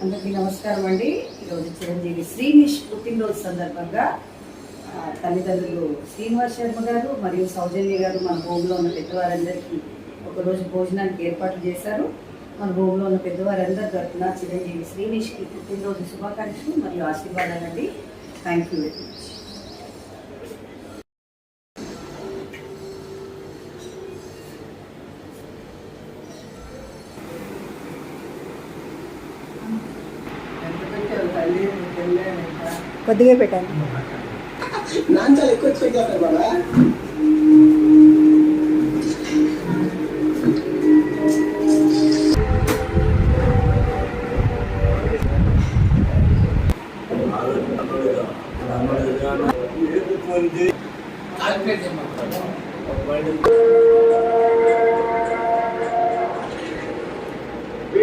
అందరికీ నమస్కారం అండి. ఈరోజు చిరంజీవి శ్రీనిష్ పుట్టినరోజు సందర్భంగా తల్లిదండ్రులు శ్రీనివాస్ శర్మ గారు మరియు సౌజన్య గారు మన హోమ్లో ఉన్న పెద్దవారందరికీ ఒకరోజు భోజనానికి ఏర్పాట్లు చేశారు. మన హోమ్లో ఉన్న పెద్దవారందరి తరఫున చిరంజీవి శ్రీనిష్కి పుట్టినరోజు శుభాకాంక్షలు మరియు ఆశీర్వాదాలండి. Thank you very much. కొద్దిగా పెట్టాను. నాన్న చాలా ఎక్కువ ఎక్స్పెక్ట్ చేస్తారు బాబా.